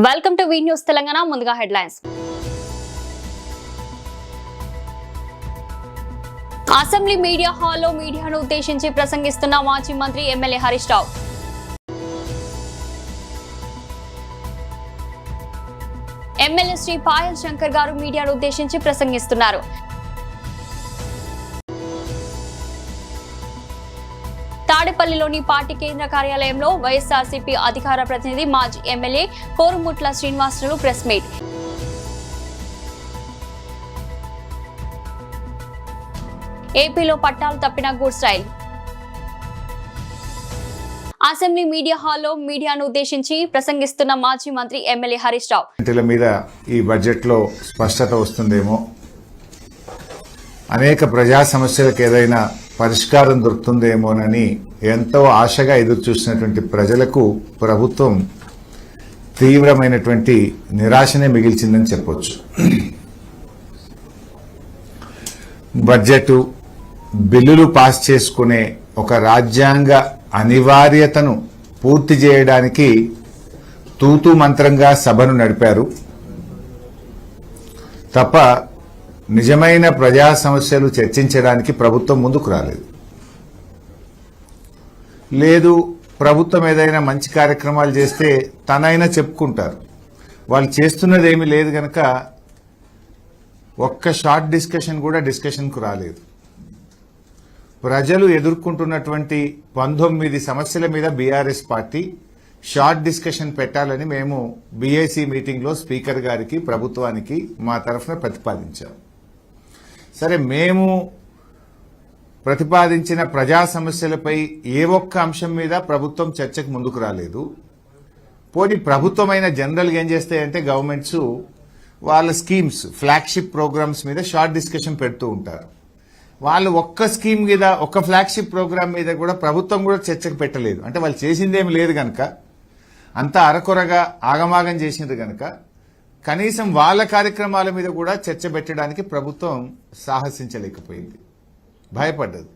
Welcome to V news Telangana. ముందుగా headlines. Assembly media హాల్లో మీడియాను ఉద్దేశించి ప్రసంగిస్తున్న మాజీ మంత్రి ఎమ్మెల్యే హరీష్ రావు. ఎమ్మెల్యే శ్రీ పాయల్ శంకర్ గారు మీడియాను ఉద్దేశించి ప్రసంగిస్తున్నారు. తాడేపల్లిలోని పార్టీ కేంద్ర కార్యాలయంలో వైఎస్ఆర్సీపీ అధికార ప్రతినిధి మాజీ MLA Korumutla Srinivasulu press meet. ఏపీలో పట్టాలు తప్పిన గూడ్స్ రైల్. అసెంబ్లీ మీడియా హాల్లో మీడియాను ఉద్దేశించి ప్రసంగిస్తున్న మాజీ మంత్రి ఎమ్మెల్యే హరీష్ రావు. మీద ఈ బడ్జెట్ లో స్పష్టత వస్తుందేమో, అనేక ప్రజా సమస్యలకు ఏదైనా పరిష్కారం దొరుకుతుందేమోనని ఎంతో ఆశగా ఎదురు చూసినటువంటి ప్రజలకు ప్రభుత్వం తీవ్రమైనటువంటి నిరాశనే మిగిల్చిందని చెప్పొచ్చు. బడ్జెట్ బిల్లులు పాస్ చేసుకునే ఒక రాజ్యాంగ అనివార్యతను పూర్తి చేయడానికి తూతూ మంత్రంగా సభను నడిపారు తప్ప నిజమైన ప్రజా సమస్యలు చర్చించడానికి ప్రభుత్వం ముందుకు రాలేదు. లేదు, ప్రభుత్వం ఏదైనా మంచి కార్యక్రమాలు చేస్తే తనైనా చెప్పుకుంటారు. వాళ్ళు చేస్తున్నది ఏమీ లేదు కనుక ఒక్క షార్ట్ డిస్కషన్ కూడా డిస్కషన్కు రాలేదు. ప్రజలు ఎదుర్కొంటున్నటువంటి 19 సమస్యల మీద బీఆర్ఎస్ పార్టీ షార్ట్ డిస్కషన్ పెట్టాలని మేము బీఏసీ మీటింగ్లో స్పీకర్ గారికి, ప్రభుత్వానికి మా తరఫున ప్రతిపాదించాం. సరే, మేము ప్రతిపాదించిన ప్రజా సమస్యలపై ఏ ఒక్క అంశం మీద ప్రభుత్వం చర్చకు ముందుకు రాలేదు. పోనీ ప్రభుత్వమైన జనరల్గా ఏం చేస్తాయంటే గవర్నమెంట్స్ వాళ్ళ స్కీమ్స్, ఫ్లాగ్షిప్ ప్రోగ్రామ్స్ మీద షార్ట్ డిస్కషన్ పెడుతూ ఉంటారు. వాళ్ళు ఒక్క స్కీమ్ మీద, ఒక్క ఫ్లాగ్షిప్ ప్రోగ్రామ్ మీద కూడా ప్రభుత్వం కూడా చర్చకు పెట్టలేదు. అంటే వాళ్ళు చేసిందేమి లేదు కనుక, అంతా అరకొరగా ఆగమాగం చేసింది కనుక కనీసం వాళ్ళ కార్యక్రమాల మీద కూడా చర్చ పెట్టడానికి ప్రభుత్వం సాహసించలేకపోయింది, భయపడ్డది.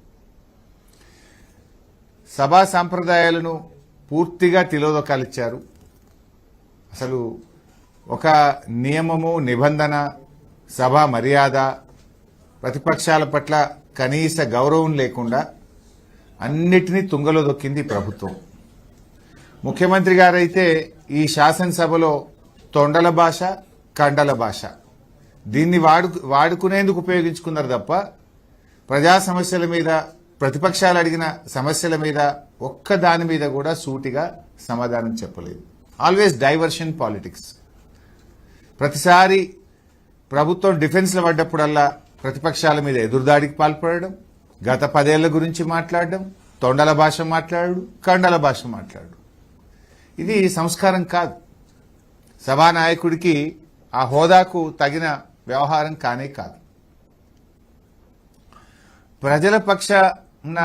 సభా సాంప్రదాయాలను పూర్తిగా తిలోదకాలిచ్చారు. అసలు ఒక నియమము, నిబంధన, సభా మర్యాద, ప్రతిపక్షాల పట్ల కనీస గౌరవం లేకుండా అన్నిటినీ తుంగలో దొక్కింది ప్రభుత్వం. ముఖ్యమంత్రి గారైతే ఈ శాసనసభలో తొండల భాష, కండల భాష దీన్ని వాడుకునేందుకు ఉపయోగించుకున్నారు తప్ప ప్రజా సమస్యల మీద, ప్రతిపక్షాలు అడిగిన సమస్యల మీద ఒక్క దాని మీద కూడా సూటిగా సమాధానం చెప్పలేదు. Always diversion politics. ప్రతిసారి ప్రభుత్వం డిఫెన్స్లో పడ్డప్పుడల్లా ప్రతిపక్షాల మీద ఎదురుదాడికి పాల్పడడం, గత 10 ఏళ్ల గురించి మాట్లాడడం, తొండల భాష మాట్లాడు, కండల భాష మాట్లాడు. ఇది సంస్కారం కాదు. సభానాయకుడికి ఆ హోదాకు తగిన వ్యవహారం కానే కాదు. ప్రజల పక్షాన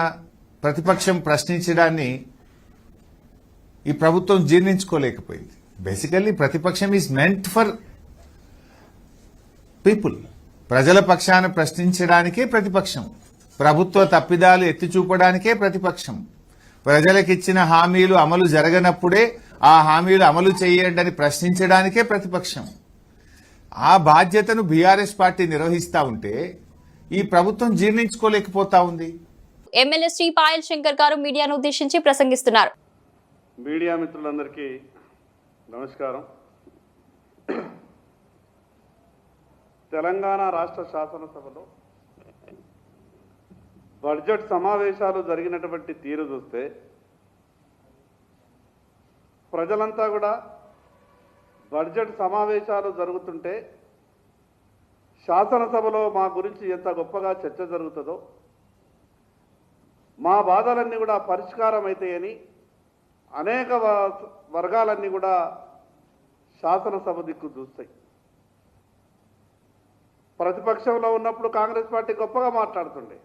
ప్రతిపక్షం ప్రశ్నించడాన్ని ఈ ప్రభుత్వం జీర్ణించుకోలేకపోయింది. బేసికల్లీ ప్రతిపక్షం ఈజ్ మెంట్ ఫర్ పీపుల్. ప్రజల పక్షాన ప్రశ్నించడానికే ప్రతిపక్షం. ప్రభుత్వ తప్పిదాలు ఎత్తి చూపడానికే ప్రతిపక్షం. ప్రజలకిచ్చిన హామీలు అమలు జరగనప్పుడే ఆ హామీలు అమలు చేయండి అని ప్రశ్నించడానికే ప్రతిపక్షం. ఆ బాధ్యతను బీఆర్ఎస్ పార్టీ నిర్వహిస్తా ఉంటే ఈ ప్రభుత్వం జీర్ణించుకోలేకపోతా ఉంది. ఎమ్మెల్యే శ్రీ పాయల్ శంకర్ గారు మీడియాను ఉద్దేశించి ప్రసంగిస్తున్నారు. మీడియా మిత్రులందరికీ నమస్కారం. తెలంగాణ రాష్ట్ర శాసనసభలో బడ్జెట్ సమావేశాలు జరిగినటువంటి తీరు చూస్తే ప్రజలంతా కూడా బడ్జెట్ సమావేశాలు జరుగుతుంటే శాసనసభలో మా గురించి ఎంత గొప్పగా చర్చ జరుగుతుందో, మా బాధలన్నీ కూడా పరిష్కారం అవుతాయని అనేక వర్గాలన్నీ కూడా శాసనసభ దిక్కు చూస్తాయి. ప్రతిపక్షంలో ఉన్నప్పుడు కాంగ్రెస్ పార్టీ గొప్పగా మాట్లాడుతుండే.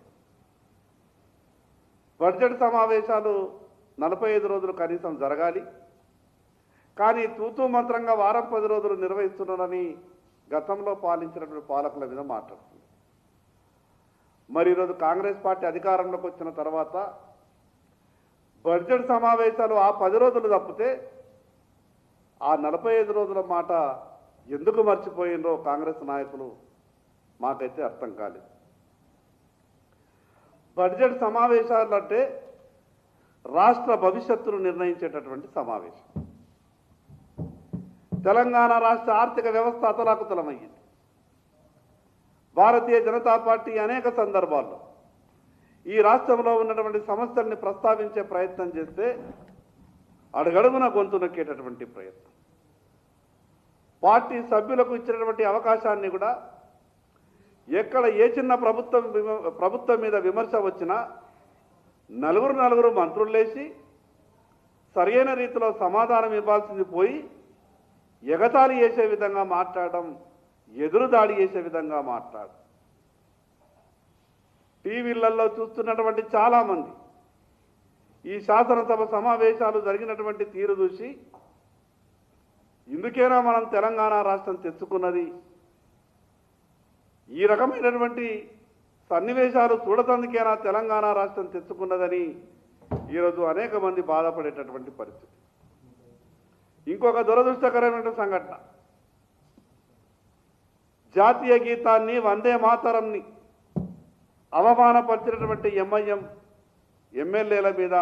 బడ్జెట్ సమావేశాలు 45 రోజులు కనీసం జరగాలి, కానీ తూతూ మంత్రంగా వారం 10 రోజులు నిర్వహిస్తున్నారని గతంలో పాలించినటువంటి పాలకుల మీద మాట్లాడుతుంది. మరి ఈరోజు కాంగ్రెస్ పార్టీ అధికారంలోకి వచ్చిన తర్వాత బడ్జెట్ సమావేశాలు ఆ 10 రోజులు తప్పితే ఆ 45 రోజుల మాట ఎందుకు మర్చిపోయిందో కాంగ్రెస్ నాయకులు మాకైతే అర్థం కాలేదు. బడ్జెట్ సమావేశాలు అంటే రాష్ట్ర భవిష్యత్తును నిర్ణయించేటటువంటి సమావేశం. తెలంగాణ రాష్ట్ర ఆర్థిక వ్యవస్థ అతలాకుతలమయ్యింది. భారతీయ జనతా పార్టీ అనేక సందర్భాల్లో ఈ రాష్ట్రంలో ఉన్నటువంటి సమస్యల్ని ప్రస్తావించే ప్రయత్నం చేస్తే అడుగడుగున గొంతు నొక్కేటటువంటి ప్రయత్నం. పార్టీ సభ్యులకు ఇచ్చినటువంటి అవకాశాన్ని కూడా ఎక్కడ ఏ చిన్న ప్రభుత్వం మీద విమర్శ వచ్చినా నలుగురు మంత్రులు లేచి సరైన రీతిలో సమాధానం ఇవ్వాల్సింది పోయి ఎగతాళి చేసే విధంగా మాట్లాడడం, ఎదురుదాడి చేసే విధంగా మాట్లాడడం. టీవీలలో చూస్తున్నటువంటి చాలామంది ఈ శాసనసభ సమావేశాలు జరిగినటువంటి తీరు చూసి ఇందుకేనా మనం తెలంగాణ రాష్ట్రం తెచ్చుకున్నది, ఈ రకమైనటువంటి సన్నివేశాలు చూడతందుకేనా తెలంగాణ రాష్ట్రం తెచ్చుకున్నదని ఈరోజు అనేక మంది బాధపడేటటువంటి పరిస్థితి. ఇంకొక దురదృష్టకరమైన సంఘటన, జాతీయ గీతాన్ని వందే మాతరంని అవమానపరిచినటువంటి ఎంఐఎం ఎమ్మెల్యేల మీద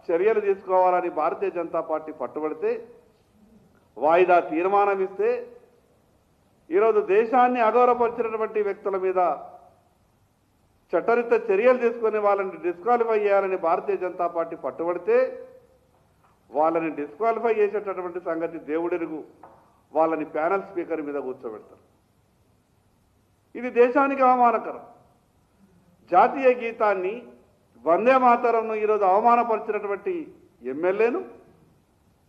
చర్యలు తీసుకోవాలని భారతీయ జనతా పార్టీ పట్టుబడితే వాయిదా తీర్మానం ఇస్తే ఈరోజు దేశాన్ని అగౌరవపరిచినటువంటి వ్యక్తుల మీద చట్టరీత్యా చర్యలు తీసుకుని వాళ్ళని డిస్క్వాలిఫై చేయాలని భారతీయ జనతా పార్టీ పట్టుబడితే వాళ్ళని డిస్క్వాలిఫై చేసేటటువంటి సంగతి దేవుడెరుగు. వాళ్ళని ప్యానల్ స్పీకర్ మీద కూర్చోబెడతారు. ఇది దేశానికి అవమానకరం. జాతీయ గీతాన్ని వందే మాతరంను ఈరోజు అవమానపరిచినటువంటి ఎమ్మెల్యేను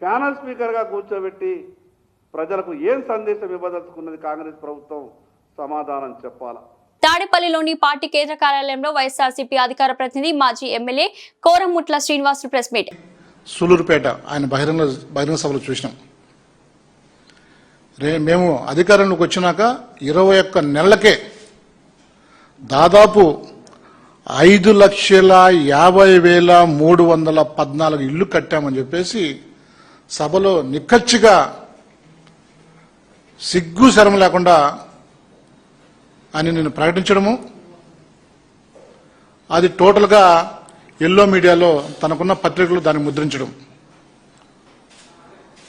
ప్యానల్ స్పీకర్గా కూర్చోబెట్టి ప్రజలకు ఏం సందేశం ఇవ్వదలుచుకున్నది కాంగ్రెస్ ప్రభుత్వం? సమాధానం చెప్పాలా. తాడేపల్లిలోని పార్టీ కేంద్ర కార్యాలయంలో వైఎస్ఆర్సీపీ అధికార ప్రతినిధి మాజీ MLA Koramutla Srinivasulu press meet. Sullurpeta ఆయన బహిరంగ సభలో చూసినాం. మేము అధికారంలోకి వచ్చినాక 21 నెలలకే దాదాపు 5,50,314 ఇళ్లు కట్టామని చెప్పేసి సభలో నిక్కచ్చిగా సిగ్గు శరం లేకుండా అని నేను ప్రకటించడము, అది టోటల్గా ఎల్లో మీడియాలో తనకున్న పత్రికలు దాన్ని ముద్రించడం.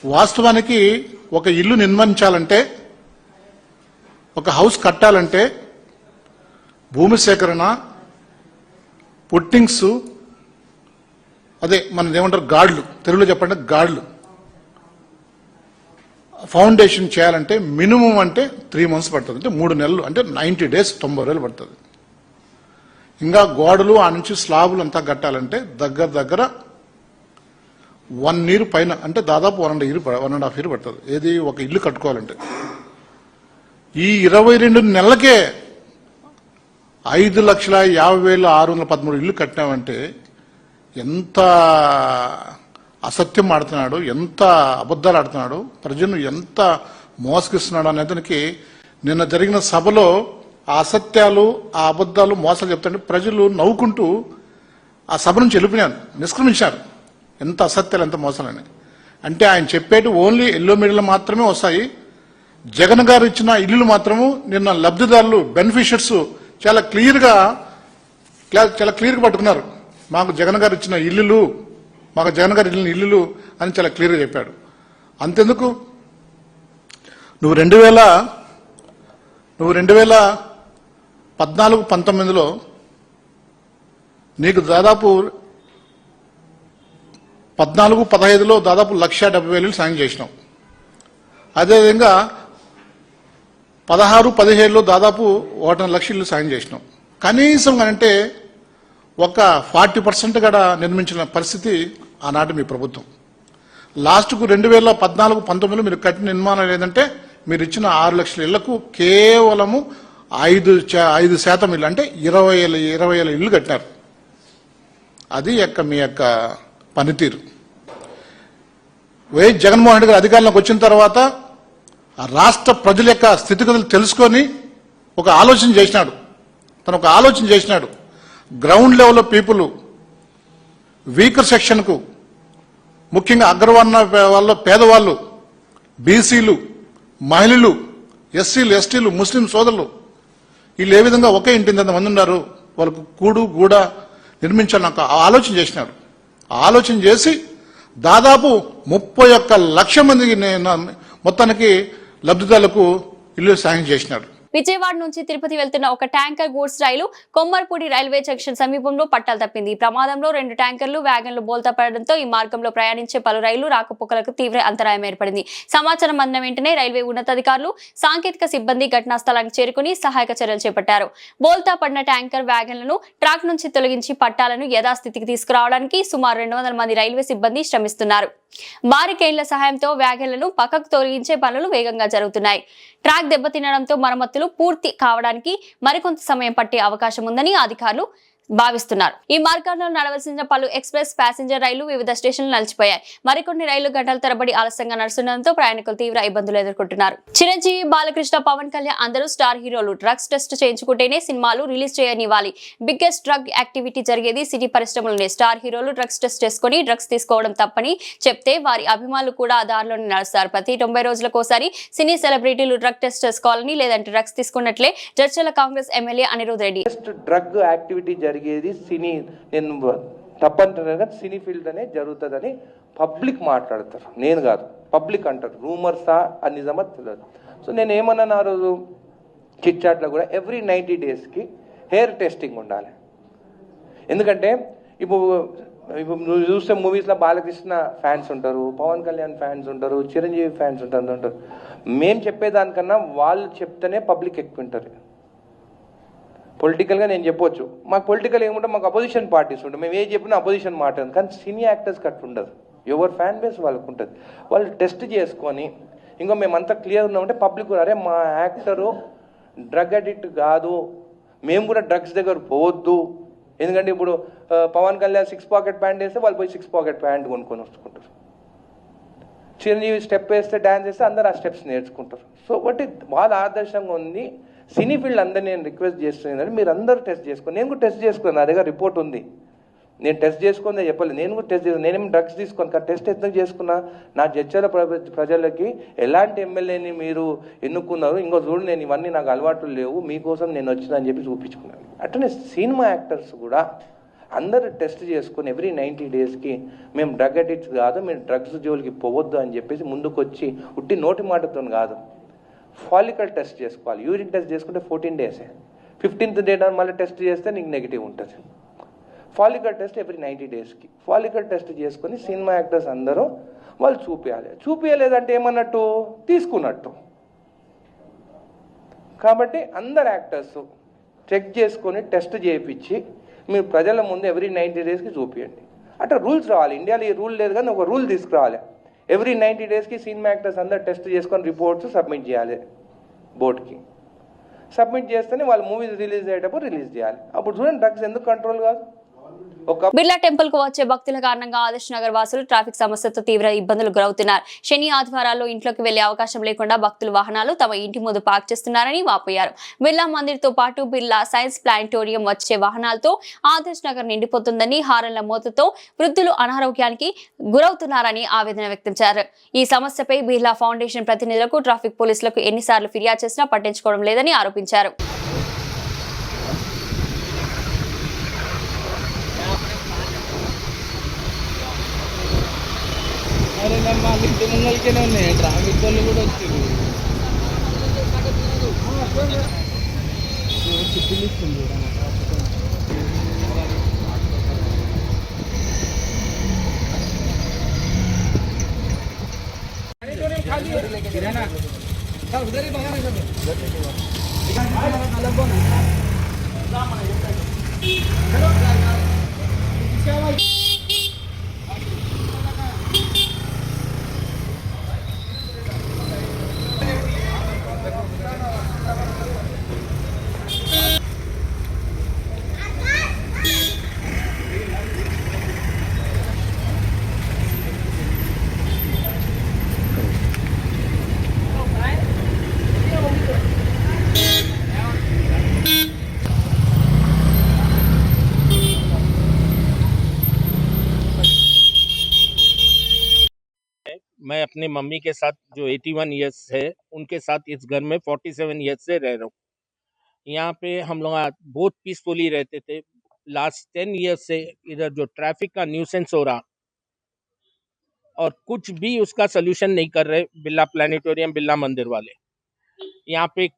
వాస్తవానికి ఒక ఇల్లు నిర్మించాలంటే, ఒక హౌస్ కట్టాలంటే భూమి సేకరణ, పుట్టింగ్స్, అదే మనది ఏమంటారు గాడ్లు, తెలుగులో చెప్పండి గాడ్లు, ఫౌండేషన్ చేయాలంటే మినిమం అంటే 3 months పడుతుంది. అంటే 3 నెలలు, అంటే 90 days 90 రోజులు పడుతుంది. ఇంకా గోడలు ఆ నుంచి స్లాబులు అంతా కట్టాలంటే దగ్గర 1 year పైన, అంటే దాదాపు 1.5 year పడుతుంది. ఏది ఒక ఇల్లు కట్టుకోవాలంటే. ఈ 22 నెలలకే 5,50,613 ఇల్లు కట్టినామంటే ఎంత అసత్యం ఆడుతున్నాడు, ఎంత అబద్ధాలు ఆడుతున్నాడు, ప్రజలను ఎంత మోసగిస్తున్నాడు అనేదానికి నిన్న జరిగిన సభలో ఆ అసత్యాలు, ఆ అబద్ధాలు, మోసాలు చెప్తుంటే ప్రజలు నవ్వుకుంటూ ఆ సభ నుంచి వెళ్ళిపోయినారు, నిష్క్రమించారు. ఎంత అసత్యాలు, ఎంత మోసాలని. అంటే ఆయన చెప్పేటి ఓన్లీ ఎల్లో మీడియాలో మాత్రమే వస్తాయి. జగన్ గారు ఇచ్చిన ఇల్లులు మాత్రము నిన్న లబ్ధిదారులు, బెనిఫిషియర్స్ చాలా క్లియర్గా పట్టుకున్నారు. మాకు జగన్ గారు ఇచ్చిన ఇల్లులు, మాకు జగన్ గారు ఇల్లు ఇల్లులు అని చాలా క్లియర్గా చెప్పాడు. అంతెందుకు, నువ్వు 2014-19లో నీకు దాదాపు 14-15లో దాదాపు 1,70,000 సాయం చేసినావు. అదేవిధంగా 16-17లో దాదాపు 1,00,000 ఇల్లు సాయం చేసినాం. కనీసం అంటే ఒక 40% కూడా నిర్మించిన పరిస్థితి ఆనాటి మీ ప్రభుత్వం. లాస్ట్కు 2014-19లో మీరు కట్టిన నిర్మాణం ఏదంటే మీరు ఇచ్చిన 6 లక్షల ఇళ్లకు కేవలము 5% ఇల్లు, అంటే 20,000 ఇల్లు కట్టినారు. అది మీ యొక్క పనితీరు. వైఎస్ జగన్మోహన్ రెడ్డి గారు అధికారంలోకి వచ్చిన తర్వాత రాష్ట్ర ప్రజల యొక్క స్థితిగతులు తెలుసుకొని ఒక ఆలోచన చేసినాడు. తను ఒక ఆలోచన చేసినాడు. గ్రౌండ్ లెవెల్లో పీపుల్, వీకర్ సెక్షన్కు, ముఖ్యంగా అగ్రవర్ణ వాళ్ళ పేదవాళ్ళు, బీసీలు, మహిళలు, ఎస్సీలు, ఎస్టీలు, ముస్లిం సోదరులు వీళ్ళు ఏ విధంగా ఒకే ఇంటి మంది ఉన్నారు, వాళ్ళకు కూడు గూడ నిర్మించాలని నాకు ఆలోచన చేసినాడు. ఆలోచన చేసి దాదాపు 31 లక్షల మందికి మొత్తానికి లబ్ధిదారులకు ఇల్లు సాయం చేసినాడు. విజయవాడ నుంచి తిరుపతి వెళ్తున్న ఒక ట్యాంకర్ గూడ్స్ రైలు కొమ్మర్పూడి రైల్వే జంక్షన్ సమీపంలో పట్టాలు తప్పింది. ఈ ప్రమాదంలో 2 ట్యాంకర్లు, వ్యాగన్లు బోల్తా పడడంతో ఈ మార్గంలో ప్రయాణించే పలు రైళ్లు రాకపోకలకు తీవ్ర అంతరాయం ఏర్పడింది. సమాచారం అందిన వెంటనే రైల్వే ఉన్నతాధికారులు, సాంకేతిక సిబ్బంది ఘటనా స్థలానికి చేరుకుని సహాయక చర్యలు చేపట్టారు. బోల్తా పడిన ట్యాంకర్, వ్యాగన్లను ట్రాక్ నుంచి తొలగించి పట్టాలను యథాస్థితికి తీసుకురావడానికి సుమారు 200 మంది రైల్వే సిబ్బంది శ్రమిస్తున్నారు. బారికేడ్ల సహాయంతో వ్యాగన్లను పక్కకు తొలగించే పనులు వేగంగా జరుగుతున్నాయి. ట్రాక్ దెబ్బతినడంతో మరమ్మతులు పూర్తి కావడానికి మరికొంత సమయం పట్టే అవకాశం ఉందని అధికారులు భావిస్తున్నారు. ఈ మార్గంలో నడవలసిన పలు ఎక్స్ప్రెస్ ప్యాసింజర్ రైళ్లు వివిధ స్టేషన్లు నిలిచిపోయాయి. మరికొన్ని రైళ్లు గంటల తరబడి ఆలస్యంగా నడుస్తుండటంతో ప్రయాణికులు తీవ్ర ఇబ్బందులు ఎదుర్కొంటున్నారు. చిరంజీవి, బాలకృష్ణ, పవన్ కళ్యాణ్ అందరూ స్టార్ హీరోలు. డ్రగ్స్ టెస్ట్ చేయించుకుంటేనే సినిమాలు రిలీజ్ చేయనివ్వాలి. బిగ్గెస్ట్ డ్రగ్ యాక్టివిటీ జరిగేది సినీ పరిశ్రమలోనే. స్టార్ హీరోలు డ్రగ్స్ టెస్ట్ చేసుకుని డ్రగ్స్ తీసుకోవడం తప్పని చెప్తే వారి అభిమానులు కూడా ఆ దారిలోనే నడుస్తారు. ప్రతి 90 రోజులకోసారి సినీ సెలబ్రిటీలు డ్రగ్ టెస్ట్ చేసుకోవాలని, లేదంటే డ్రగ్స్ తీసుకున్నట్లే Jadcherla Congress MLA Anirudh Reddy. Drug activity జరిగేది సినీ, నేను తప్పంటున్నా సినీ ఫీల్డ్ అనే జరుగుతుందని పబ్లిక్ మాట్లాడతారు, నేను కాదు, పబ్లిక్ అంటారు. రూమర్సా అని నిజమా తెలియదు. సో నేను ఏమన్నాను ఆ రోజు చిట్చాట్లో కూడా, ఎవ్రీ 90 డేస్కి హెయిర్ టెస్టింగ్ ఉండాలి. ఎందుకంటే ఇప్పుడు నువ్వు చూస్తే మూవీస్లో బాలకృష్ణ ఫ్యాన్స్ ఉంటారు, పవన్ కళ్యాణ్ ఫ్యాన్స్ ఉంటారు, చిరంజీవి ఫ్యాన్స్ ఉంటారు. మేము చెప్పేదానికన్నా వాళ్ళు చెప్తేనే పబ్లిక్ ఎక్కువ ఉంటారు. పొలిటికల్గా నేను చెప్పొచ్చు, మాకు పొలిటికల్ ఏముంటే మాకు అపోజిషన్ పార్టీస్ ఉంటాయి, మేము ఏం చెప్పినా అపోజిషన్ మాట ఉంది. కానీ సినీ యాక్టర్స్కి అట్లా ఉండదు. ఎవరు ఫ్యాన్ బేస్ వాళ్ళకు ఉంటుంది. వాళ్ళు టెస్ట్ చేసుకొని ఇంకో మేమంతా క్లియర్ ఉన్నామంటే పబ్లిక్ అరే మా యాక్టరు డ్రగ్ అడిక్ట్ కాదు, మేము కూడా డ్రగ్స్ దగ్గర పోవద్దు. ఎందుకంటే ఇప్పుడు పవన్ కళ్యాణ్ 6 పాకెట్ ప్యాంట్ వేస్తే వాళ్ళు పోయి 6 పాకెట్ ప్యాంట్ కొనుక్కొని వచ్చుకుంటారు. చిరంజీవి స్టెప్ వేస్తే డ్యాన్స్ వేస్తే అందరు ఆ స్టెప్స్ నేర్చుకుంటారు. సో ఒకటి వాళ్ళ ఆదర్శంగా ఉంది. సినీ ఫీల్డ్ అందరు నేను రిక్వెస్ట్ చేస్తున్నాను, మీరు అందరూ టెస్ట్ చేసుకోండి. నేను కూడా టెస్ట్ చేసుకున్నాను, నా దగ్గర రిపోర్ట్ ఉంది. నేను టెస్ట్ చేసుకుందే చెప్పలేదు, నేను కూడా టెస్ట్ చేసుకున్నాను. నేనేమి డ్రగ్స్ తీసుకోను, కానీ టెస్ట్ ఎందుకు చేసుకున్నా, నా జడ్చర్ల ప్రజలకి ఎలాంటి ఎమ్మెల్యేని మీరు ఎన్నుకున్నారు, ఇంకో చూడు నేను ఇవన్నీ నాకు అలవాట్లు లేవు, మీకోసం నేను వచ్చినా అని చెప్పి చూపించుకున్నాను. అట్లనే సినిమా యాక్టర్స్ కూడా అందరూ టెస్ట్ చేసుకొని ఎవ్రీ 90 డేస్కి మేము డ్రగ్ అడిక్ట్స్ కాదు, మీరు డ్రగ్స్ జోలికి పోవద్దు అని చెప్పేసి ముందుకు వచ్చి ఉట్టి నోటి మాటతో కాదు, ఫాలికల్ టెస్ట్ చేసుకోవాలి. యూరిన్ టెస్ట్ చేసుకుంటే 14 డేసే, 15th డే మళ్ళీ టెస్ట్ చేస్తే నీకు నెగిటివ్ ఉంటుంది. ఫాలికల్ టెస్ట్ ఎవ్రీ 90 డేస్కి ఫాలికల్ టెస్ట్ చేసుకొని సినిమా యాక్టర్స్ అందరూ వాళ్ళు చూపించలేదంటే ఏమన్నట్టు తీసుకున్నట్టు. కాబట్టి అందరు యాక్టర్స్ చెక్ చేసుకొని టెస్ట్ చేయించి మీరు ప్రజల ముందు ఎవ్రీ 90 డేస్కి చూపించండి. అట్లా రూల్స్ రావాలి. ఇండియాలో ఈ రూల్ లేదు కానీ ఒక రూల్ తీసుకురావాలి. ఎవ్రీ 90 డేస్కి సినిమా యాక్టర్స్ అందరు టెస్ట్ చేసుకొని రిపోర్ట్స్ సబ్మిట్ చేయాలి బోర్డుకి. సబ్మిట్ చేస్తేనే వాళ్ళు మూవీస్ రిలీజ్ అయ్యేటప్పుడు రిలీజ్ చేయాలి. అప్పుడు చూడండి డ్రగ్స్ ఎందుకు కంట్రోల్ కాదు. బిర్లా టెంపుల్ కు వచ్చే భక్తుల కారణంగా ఆదర్శ్ నగర్ వాసులు ట్రాఫిక్ సమస్యతో తీవ్ర ఇబ్బందులు గురవుతున్నారు. శని ఆదివారాల్లో ఇంట్లోకి వెళ్లే అవకాశం లేకుండా భక్తులు వాహనాలు తమ ఇంటి ముందు పార్క్ చేస్తున్నారని వాపోయారు. బిర్లా మందిర్ తో పాటు బిర్లా సైన్స్ ప్లానిటోరియం వచ్చే వాహనాలతో ఆదర్శ్ నగర్ నిండిపోతుందని, హారన్ల మోతతో వృద్ధులు అనారోగ్యానికి గురవుతున్నారని ఆవేదన వ్యక్తం చేశారు. ఈ సమస్యపై బిర్లా ఫౌండేషన్ ప్రతినిధులకు ట్రాఫిక్ పోలీసులకు ఎన్నిసార్లు ఫిర్యాదు చేసినా పట్టించుకోవడం లేదని ఆరోపించారు. అరే మా ఇంటి ముంగలికేనే ఉన్నాయి ట్రాఫిక్ వాళ్ళు కూడా వచ్చారు. పిలుస్తుంది मैं अपने मम्मी के साथ जो 81 ईयर्स है उनके साथ इस घर में 47 ईयर्स से रह रहा हूँ। यहाँ पे हम लोग बहुत पीसफुली रहते थे। लास्ट 10 ईयर्स से इधर जो ट्रैफिक का न्यूसेंस हो रहा और कुछ भी उसका सोल्यूशन नहीं कर रहे बिरला प्लानिटोरियम बिरला मंदिर वाले। यहाँ पे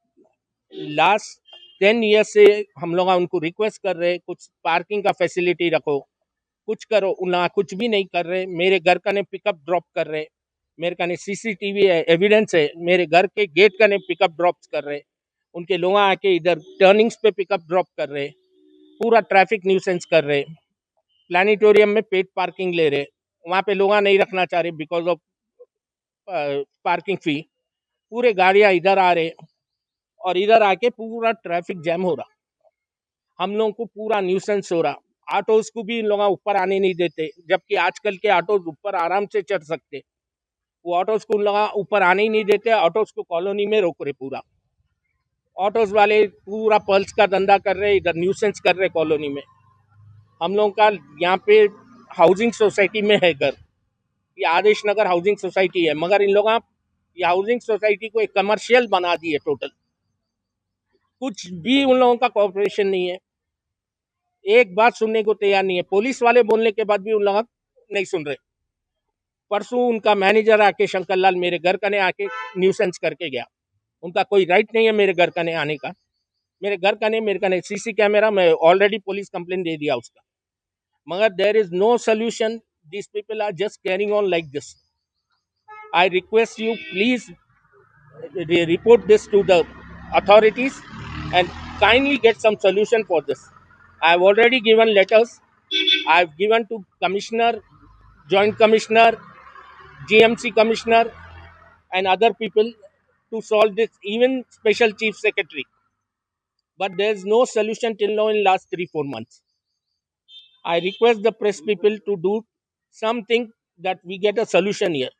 लास्ट 10 ईयर्स से हम लोग उनको रिक्वेस्ट कर रहे कुछ पार्किंग का फैसिलिटी रखो, कुछ करो, उन्हें कुछ भी नहीं कर रहे। मेरे घर का ने पिकअप ड्रॉप कर रहे, मेरे का ने सीसीटीवी है, एविडेंस है, मेरे घर के गेट का ने पिकअप ड्रॉप कर रहे, उनके लोग आके इधर टर्निंग्स पे पिकअप ड्रॉप कर रहे, पूरा ट्रैफिक न्यूसेंस कर रहे। प्लानिटोरियम में पेड पार्किंग ले रहे, वहाँ पे लोग नहीं रखना चाह रहे बिकॉज ऑफ पार्किंग फी। पूरे गाड़ियाँ इधर आ रहे और इधर आके पूरा ट्रैफिक जैम हो रहा, हम लोगों को पूरा न्यूसेंस हो रहा। ऑटोज को भी इन लोग ऊपर आने नहीं देते, जबकि आजकल के ऑटोज ऊपर आराम से चढ़ सकते, वो ऑटोज को उन लोग ऊपर आने ही नहीं देते। ऑटोज को कॉलोनी में रोक रहे, पूरा ऑटोज वाले पूरा पल्स का धंधा कर रहे, इधर न्यूसेंस कर रहे कॉलोनी में। हम लोगों का यहाँ पे हाउसिंग सोसाइटी में है घर, ये आदेश नगर हाउसिंग सोसाइटी है, मगर इन लोग ये हाउसिंग सोसाइटी को एक कमर्शियल बना दी है टोटल। कुछ भी उन लोगों का कोऑपरेशन नहीं है, एक बात सुनने को तैयार नहीं है। पुलिस वाले बोलने के बाद भी उन लोग नहीं सुन रहे। परसों उनका मैनेजर आके शंकर लाल मेरे घर का ने आके न्यूसेंस करके गया। उनका कोई राइट नहीं है मेरे घर का ने आने का। मेरे घर का ने मेरे का ने सीसी कैमरा, मैं ऑलरेडी पुलिस कंप्लेंट दे दिया उसका, मगर there is no solution. This people are just carrying on like this. I request you please report this to the authorities and kindly get some solution for this. I have already given letters. I have given to Commissioner, Joint Commissioner, GMC Commissioner and other people to solve this, even Special Chief Secretary. But there is no solution till now in last 3-4 months. I request the press people to do something that we get a solution here.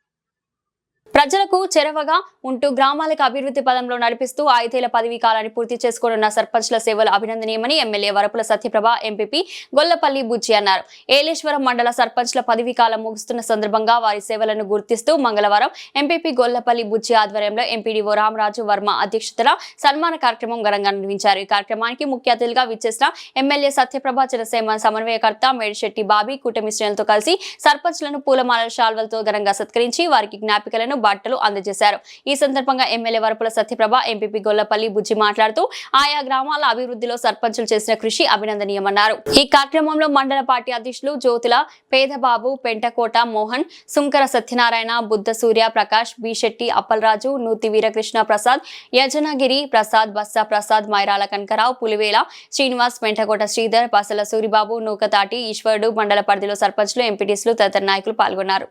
ప్రజలకు చెరవగా ఉంటూ గ్రామాలకు అభివృద్ధి పదంలో నడిపిస్తూ 5 ఏళ్ల పదవీ కాలాన్ని పూర్తి చేసుకోనున్న సర్పంచ్ల సేవలు అభినందనీయమని ఎమ్మెల్యే వరపుల సత్యప్రభ, ఎంపీపీ గొల్లపల్లి బుజ్జి అన్నారు. ఏలేశ్వరం మండల సర్పంచ్ల పదవీ కాలం ముగుస్తున్న సందర్భంగా వారి సేవలను గుర్తిస్తూ మంగళవారం ఎంపీపీ గొల్లపల్లి బుజ్జి ఆధ్వర్యంలో ఎంపీడీఓ రామరాజు వర్మ అధ్యక్షతన సన్మాన కార్యక్రమం ఘనంగా నిర్వహించారు. ఈ కార్యక్రమానికి ముఖ్య అతిథులుగా విచ్చేసిన ఎమ్మెల్యే సత్యప్రభ, జనసేన సమన్వయకర్త మేడిశెట్టి బాబీ కూటమి శ్రేణులతో కలిసి సర్పంచ్లను పూలమాల శాల్వలతో ఘనంగా సత్కరించి వారికి జ్ఞాపికలను బట్టలు అందజేశారు. ఈ సందర్భంగా ఎమ్మెల్యే వరపుల సత్యప్రభ, ఎంపీపీ గొల్లపల్లి బుజ్జి మాట్లాడుతూ ఆయా గ్రామాల అభివృద్ధిలో సర్పంచులు చేసిన కృషి అభినందనీయమన్నారు. ఈ కార్యక్రమంలో మండల పార్టీ అధ్యక్షులు జ్యోతుల పేదబాబు, పెంటకోట మోహన్, సుంకర సత్యనారాయణ, బుద్ధ సూర్య ప్రకాష్, బిశెట్టి అప్పలరాజు, నూతి వీరకృష్ణ ప్రసాద్, యజనగిరి ప్రసాద్, బస్సా ప్రసాద్, మైరాల కనకరావు, పులివేల శ్రీనివాస్, పెంటకోట శ్రీధర్, పసల సూరిబాబు, నూకతాటి ఈశ్వరుడు, మండల పరిధిలో సర్పంచులు, ఎంపీటీసీలు తదితర నాయకులు పాల్గొన్నారు.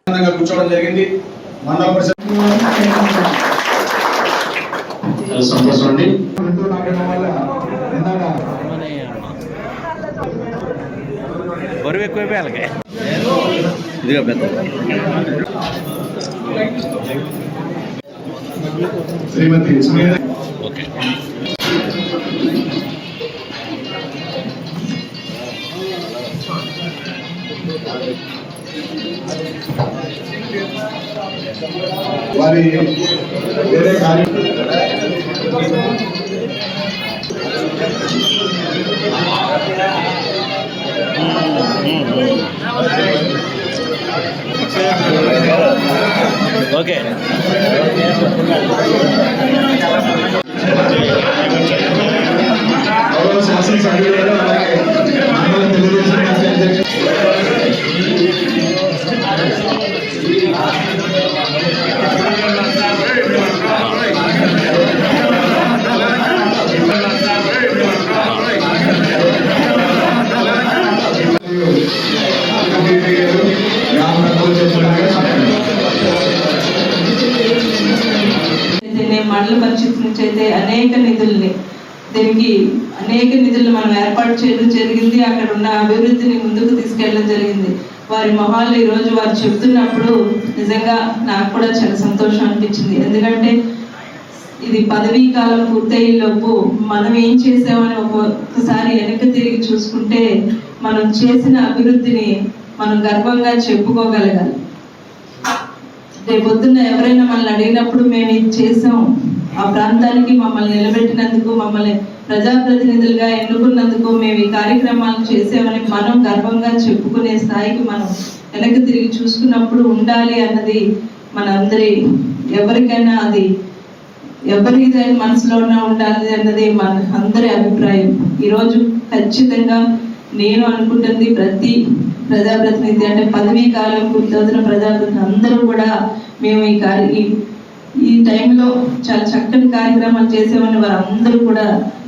బరువు ఎక్కువైపోయి వాళ్ళకి ఇదిగా పెద్ద ఓకే వారి వేరే కార్యం ఓకే శాసనసభ్యులు తెలుగుదేశం మండల పరిషత్ నుంచి అయితే అనేక నిధుల్ని మనం ఏర్పాటు చేయడం జరిగింది. అక్కడ ఉన్న అభివృద్ధిని ముందుకు తీసుకెళ్ళడం జరిగింది. వారి మొహాలు ఈరోజు వారు చెప్తున్నప్పుడు నిజంగా నాకు కూడా చాలా సంతోషం అనిపించింది. ఎందుకంటే ఇది పదవీ కాలం పూర్తయ్యేలోపు మనం ఏం చేసామని ఒక్కసారి వెనక్కి తిరిగి చూసుకుంటే మనం చేసిన అభివృద్ధిని మనం గర్వంగా చెప్పుకోగలగాలి. రేపొద్దున్న ఎవరైనా మనల్ని అడిగినప్పుడు మేము ఇది చేసాం, ఆ ప్రాంతానికి మమ్మల్ని నిలబెట్టినందుకు, మమ్మల్ని ప్రజాప్రతినిధులుగా ఎన్నుకున్నందుకు మేము ఈ కార్యక్రమాలు చేసామని మనం గర్వంగా చెప్పుకునే స్థాయికి మనం వెనక్కి తిరిగి చూసుకున్నప్పుడు ఉండాలి అన్నది మనందరి ఎవరికైనా అది ఎవరిదైనా మనసులోనే ఉండాలి అన్నది మన అందరి అభిప్రాయం. ఈరోజు ఖచ్చితంగా నేను అనుకుంటుంది ప్రతి ప్రజాప్రతినిధి అంటే పదవీ కాలం పూర్తవుతున్న ప్రజాప్రతినిధి అందరూ కూడా మేము ఈ టైంలో చాలా చక్కటి కార్యక్రమాలు చేసామని వారందరూ కూడా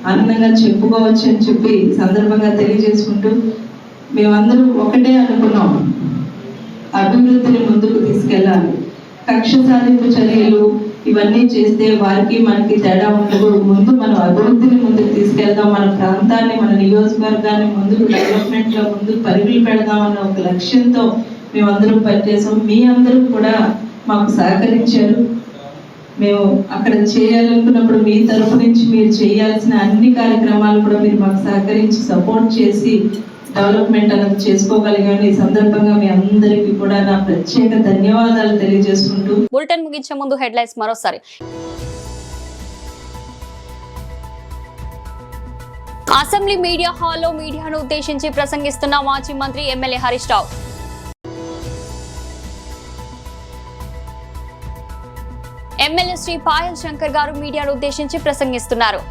ఆనందంగా చెప్పుకోవచ్చు అని చెప్పి సందర్భంగా తెలియజేసుకుంటూ మేమందరూ ఒకటే అనుకున్నాం, అభివృద్ధిని ముందుకు తీసుకెళ్ళాలి. కక్ష సాధింపు చర్యలు ఇవన్నీ చేస్తే వారికి మనకి తేడా ఉండదు. ముందు మనం అభివృద్ధిని ముందుకు తీసుకెళ్దాం, మన ప్రాంతాన్ని మన నియోజకవర్గాన్ని ముందుకు డెవలప్మెంట్ లో ముందుకు పరుగులు పెడదాం అన్న ఒక లక్ష్యంతో మేమందరం పనిచేసాం. మీ అందరూ కూడా మాకు సహకరించారు. మేము అక్కడ చేయాలనుకున్నప్పుడు మీ తరఫు నుంచి మీరు చేయాల్సిన అన్ని కార్యక్రమాలు కూడా మీరు మాకు సహకరించి సపోర్ట్ చేసి డెవలప్మెంట్ అనేది చేసుకోగలిగాను. ఈ సందర్భంగా మీ అందరికీ కూడా నా ప్రత్యేక ధన్యవాదాలు తెలియజేసుకుంటూ బులెటిన్ ముగించే ముందు హెడ్లైన్స్ మరోసారి. అసెంబ్లీ మీడియా హాల్లో మీడియాను ఉద్దేశించి ప్రసంగిస్తున్న మాజీ మంత్రి ఎమ్మెల్యే హరీష్ రావు. ఎమ్మెల్యే శ్రీ పాయల్ శంకర్ గారు మీడియాను ఉద్దేశించి ప్రసంగిస్తున్నారు.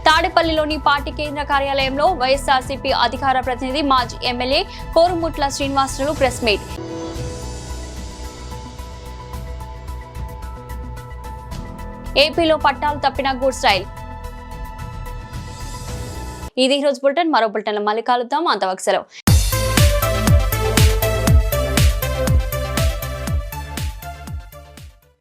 తాడేపల్లిలోని పార్టీ కేంద్ర కార్యాలయంలో వైఎస్ఆర్సీపీ అధికార ప్రతినిధి మాజీ MLA Korumutla Srinivasarao press meet. ఏపీలో పట్టాలు తప్పిన గూడ్స్ రైల్. ఇది ఈరోజు బులెటిన్. మరో బులెటిన్లో మళ్ళీ కలుద్దాం. అంతవరకు సెలవు.